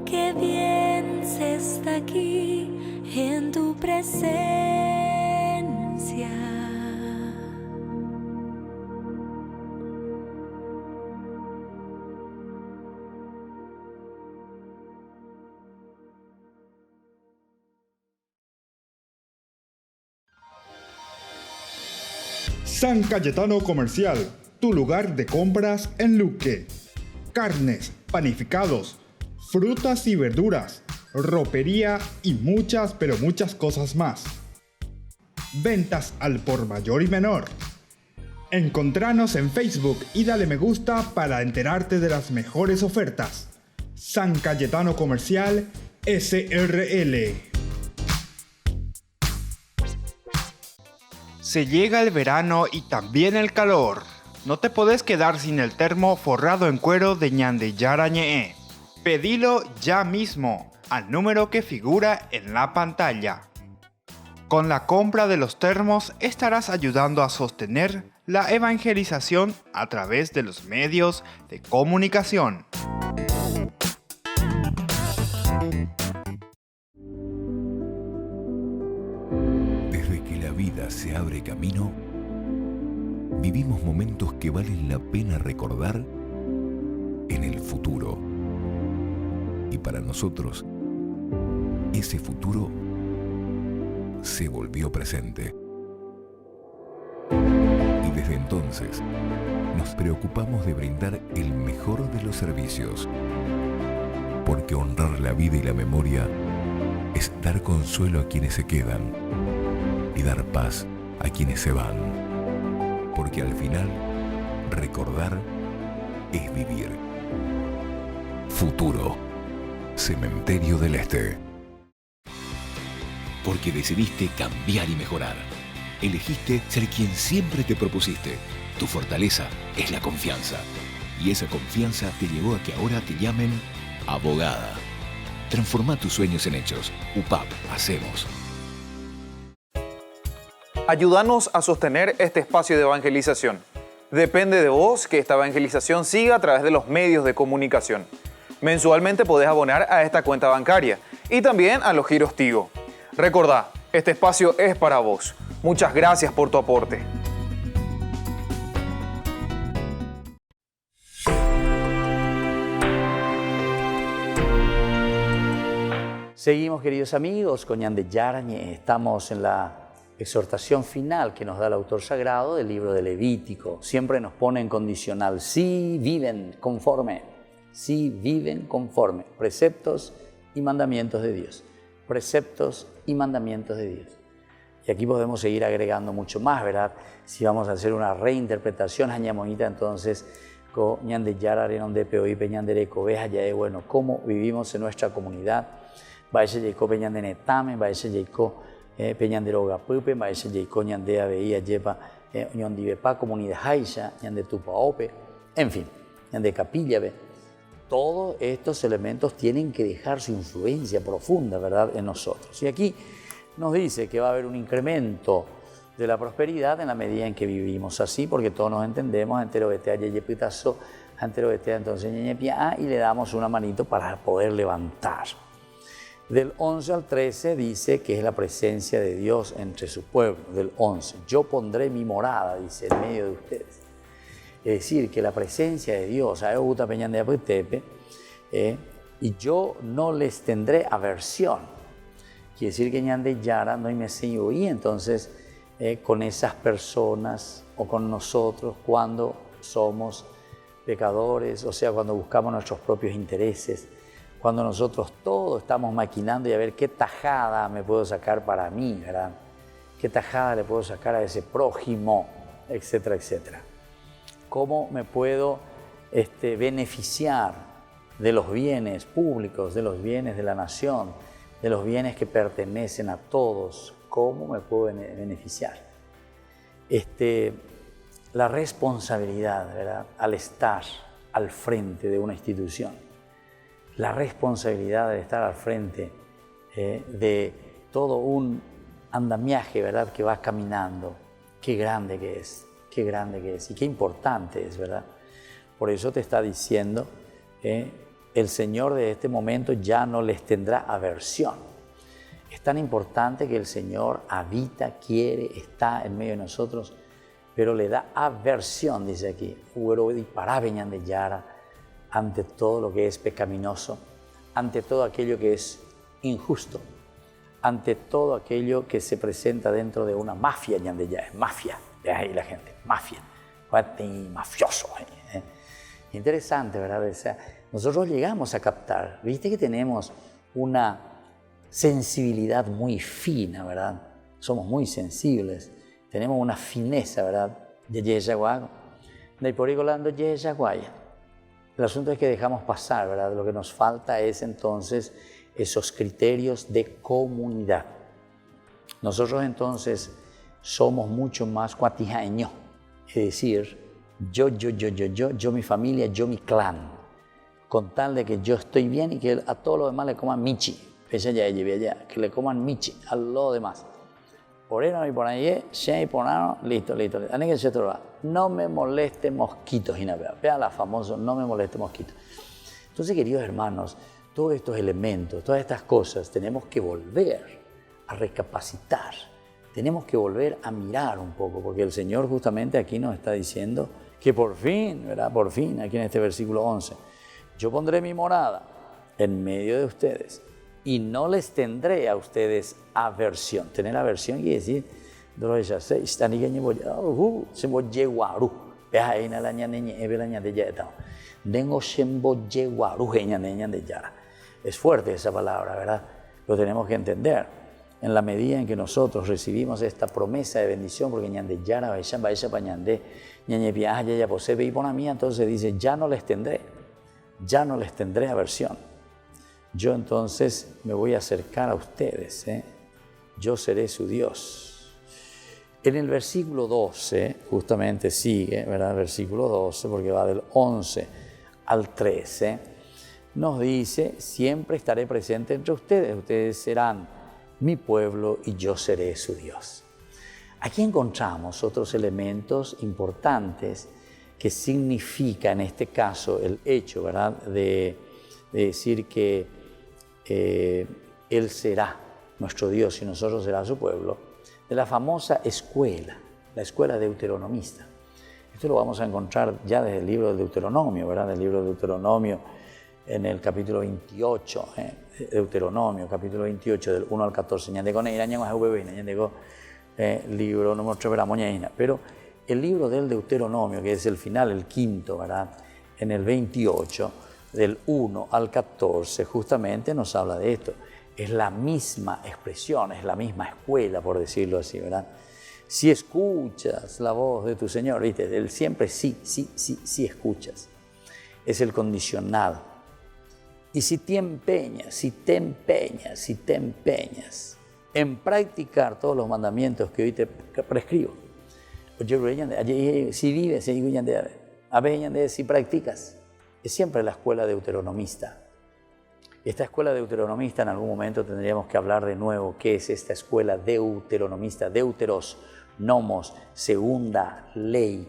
Speaker 3: Qué bien se está aquí en tu presencia.
Speaker 1: San Cayetano Comercial, tu lugar de compras en Luque. Carnes, panificados, frutas y verduras, ropería y muchas, pero muchas cosas más. Ventas al por mayor y menor. Encontranos en Facebook y dale me gusta para enterarte de las mejores ofertas. San Cayetano Comercial SRL. Se llega el verano y también el calor. No te podés quedar sin el termo forrado en cuero de Ñandeyara Ñe'e. Pedilo ya mismo al número que figura en la pantalla. Con la compra de los termos estarás ayudando a sostener la evangelización a través de los medios de comunicación.
Speaker 6: Desde que la vida se abre camino, vivimos momentos que valen la pena recordar en el futuro. Y para nosotros, ese futuro se volvió presente. Y desde entonces, nos preocupamos de brindar el mejor de los servicios. Porque honrar la vida y la memoria es dar consuelo a quienes se quedan y dar paz a quienes se van. Porque al final, recordar es vivir. Futuro. Cementerio del Este.
Speaker 9: Porque decidiste cambiar y mejorar. Elegiste ser quien siempre te propusiste. Tu fortaleza es la confianza. Y esa confianza te llevó a que ahora te llamen abogada. Transforma tus sueños en hechos. UPAP, hacemos.
Speaker 8: Ayúdanos a sostener este espacio de evangelización. Depende de vos que esta evangelización siga a través de los medios de comunicación. Mensualmente podés abonar a esta cuenta bancaria y también a los giros Tigo. Recordá, este espacio es para vos. Muchas gracias por tu aporte.
Speaker 2: Seguimos, queridos amigos, con Ñan de Yarañe. Estamos en la exhortación final que nos da el autor sagrado del libro de Levítico. Siempre nos pone en condicional, si viven conforme, preceptos y mandamientos de Dios. Preceptos y mandamientos de Dios. Y aquí podemos seguir agregando mucho más, ¿verdad? Si vamos a hacer una reinterpretación, Añamonita, entonces, con Ñan de Yarare, donde Peoí, Peñan de Recoveja, ya es bueno, cómo vivimos en nuestra comunidad. Baise Yeiko Peñan de Netame, Baise Yeiko Peñan de Rogapupe, Baise Yeiko Ñan de Aveía, Yepa, Ñan de Bepa, Comunidad Haisha, Ñan de Tupaope, en fin, Ñan de Capilla, todos estos elementos tienen que dejar su influencia profunda, ¿verdad?, en nosotros. Y aquí nos dice que va a haber un incremento de la prosperidad en la medida en que vivimos así, porque todos nos entendemos, enterobetea, yeyepitazo, enterobetea, entonces ñeñepia, y le damos una manito para poder levantar. Del 11 al 13 dice que es la presencia de Dios entre su pueblo. Del 11, yo pondré mi morada, dice, en medio de ustedes. Es decir, que la presencia de Dios, y yo no les tendré aversión. Quiere decir que Ñan de Yara no me enseñó, y entonces con esas personas o con nosotros cuando somos pecadores, o sea, cuando buscamos nuestros propios intereses, cuando nosotros todos estamos maquinando y a ver qué tajada me puedo sacar para mí, ¿verdad? ¿Qué tajada le puedo sacar a ese prójimo, etcétera, etcétera? ¿Cómo me puedo beneficiar de los bienes públicos, de los bienes de la nación, de los bienes que pertenecen a todos? ¿Cómo me puedo beneficiar? La responsabilidad, ¿verdad?, al estar al frente de una institución. La responsabilidad de estar al frente de todo un andamiaje, ¿verdad?, que va caminando. Qué grande que es y qué importante es, ¿verdad? Por eso te está diciendo, el Señor de este momento ya no les tendrá aversión. Es tan importante que el Señor habita, quiere, está en medio de nosotros, pero le da aversión, dice aquí, Ñan de Yara, ante todo lo que es pecaminoso, ante todo aquello que es injusto, ante todo aquello que se presenta dentro de una mafia, Ñan de Yara, mafia, de ahí la gente, mafia, mafioso. Interesante, ¿verdad? O sea, nosotros llegamos a captar, viste que tenemos una sensibilidad muy fina, ¿verdad? Somos muy sensibles, tenemos una fineza, ¿verdad? De Yeyaguago, de Porigolando Yeyaguaya. El asunto es que dejamos pasar, ¿verdad? Lo que nos falta es entonces esos criterios de comunidad. Nosotros entonces somos mucho más cuatijaños, es decir, yo, mi familia, yo, mi clan, con tal de que yo estoy bien y que a todos los demás le coman michi, que le coman michi a los demás. Por ahí, y por ahí, listo. No me moleste mosquitos, vea la famosa, no me moleste mosquitos. Entonces, queridos hermanos, todos estos elementos, todas estas cosas, tenemos que volver a recapacitar, tenemos que volver a mirar un poco, porque el Señor justamente aquí nos está diciendo que por fin, ¿verdad? Por fin, aquí en este versículo 11, yo pondré mi morada en medio de ustedes y no les tendré a ustedes aversión. Tener aversión quiere decir, es fuerte esa palabra, ¿verdad? Lo tenemos que entender. En la medida en que nosotros recibimos esta promesa de bendición, porque Ñan de Yara, entonces dice, ya no les tendré aversión. Yo entonces me voy a acercar a ustedes, yo seré su Dios. En el versículo 12, justamente sigue, ¿verdad? Versículo 12, porque va del 11 al 13, nos dice, siempre estaré presente entre ustedes, ustedes serán mi pueblo y yo seré su Dios. Aquí encontramos otros elementos importantes que significa en este caso el hecho, ¿verdad?, de decir que Él será nuestro Dios y nosotros será su pueblo, de la famosa escuela, la escuela deuteronomista. Esto lo vamos a encontrar ya desde el libro del Deuteronomio, ¿verdad?, del libro del Deuteronomio, en el capítulo 28, Deuteronomio, capítulo 28, del 1 al 14, libro no mostraremos mañana, pero el libro del Deuteronomio, que es el final, el quinto, ¿verdad? En el 28, del 1 al 14, justamente nos habla de esto. Es la misma expresión, es la misma escuela, por decirlo así, ¿verdad? Si escuchas la voz de tu Señor, ¿viste? Él siempre sí escuchas. Es el condicional. Y si te empeñas en practicar todos los mandamientos que hoy te prescribo, si vives, si practicas, es siempre la escuela deuteronomista. Esta escuela deuteronomista, en algún momento tendríamos que hablar de nuevo qué es esta escuela deuteronomista. Deuteros, nomos, segunda ley.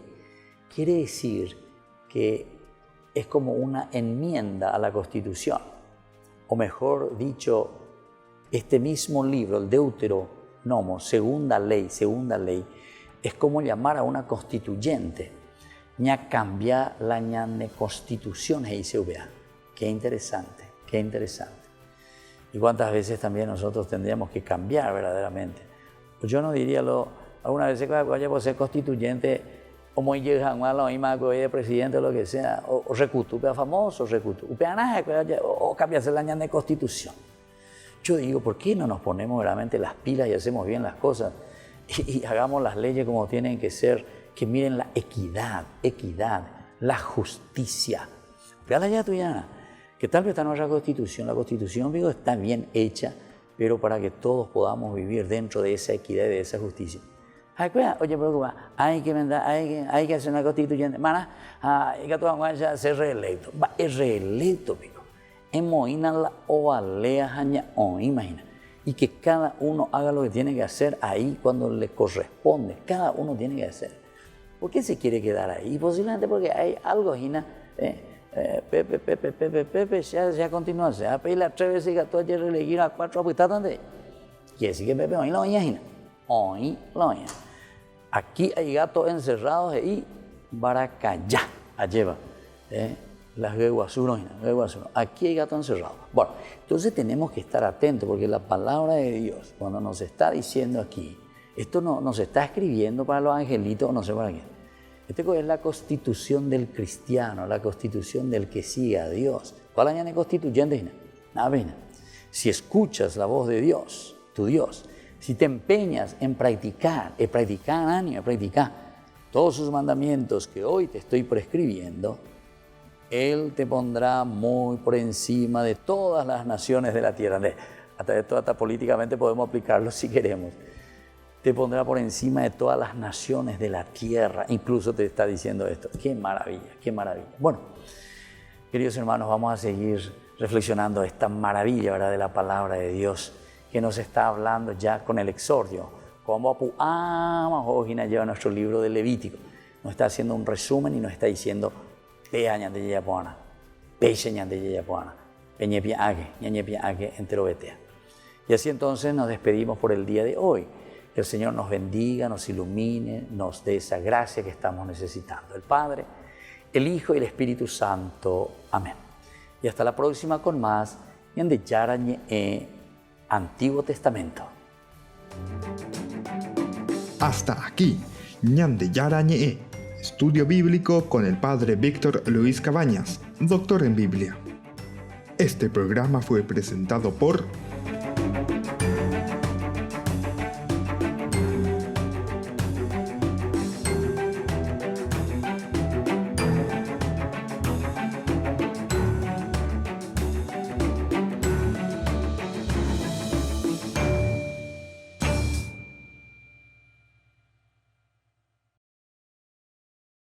Speaker 2: Quiere decir que es como una enmienda a la Constitución. O mejor dicho, este mismo libro, el Deuteronomos, segunda ley, es como llamar a una constituyente. Ya cambia la ñane constitución, Qué interesante. Y cuántas veces también nosotros tendríamos que cambiar verdaderamente. Yo no diría alguna vez que vaya por ser constituyente, o muy llegan a la imagen de presidente o lo que sea, o recuto, famoso recuto, o cambiarse la ñane constitución. Yo digo, ¿por qué no nos ponemos verdaderamente las pilas y hacemos bien las cosas y hagamos las leyes como tienen que ser, que miren la equidad, la justicia? Que tal vez está nuestra Constitución, la Constitución, digo, está bien hecha, pero para que todos podamos vivir dentro de esa equidad y de esa justicia. Oye, preocupa, hay que hacer una constituyente, hay que ser reelecto. Es reelecto, pico. La ovalea, imagina. Y que cada uno haga lo que tiene que hacer ahí cuando le corresponde. Cada uno tiene que hacer. ¿Por qué se quiere quedar ahí? Posiblemente porque hay algo, Pepe, ya continúa. Se ha pedido 3 veces que tú hayas reelegido a 4 apuestas donde. Quiere decir que Pepe hoy lo oye, hoy lo oye. Aquí hay gatos encerrados y baracayá, lleva las gueguasuros. Aquí hay gatos encerrados. Bueno, entonces tenemos que estar atentos porque la palabra de Dios, cuando nos está diciendo aquí, esto no nos está escribiendo para los angelitos o no sé para qué. Esto es la constitución del cristiano, la constitución del que sigue a Dios. ¿Cuál es la constituyente? Si escuchas la voz de Dios, tu Dios, si te empeñas en practicar todos sus mandamientos que hoy te estoy prescribiendo, Él te pondrá muy por encima de todas las naciones de la tierra. Hasta políticamente podemos aplicarlo si queremos. Te pondrá por encima de todas las naciones de la tierra. Incluso te está diciendo esto. ¡Qué maravilla! Bueno, queridos hermanos, vamos a seguir reflexionando esta maravilla, ¿verdad?, de la palabra de Dios que nos está hablando ya con el exordio. Como lleva nuestro libro de Levítico. Nos está haciendo un resumen y nos está diciendo y así entonces nos despedimos por el día de hoy. Que el Señor nos bendiga, nos ilumine, nos dé esa gracia que estamos necesitando. El Padre, el Hijo y el Espíritu Santo. Amén. Y hasta la próxima con más Ñande Yarañe, Antiguo Testamento.
Speaker 1: Hasta aquí, Ñande Yarañe, estudio bíblico con el Padre Víctor Luis Cabañas, doctor en Biblia. Este programa fue presentado por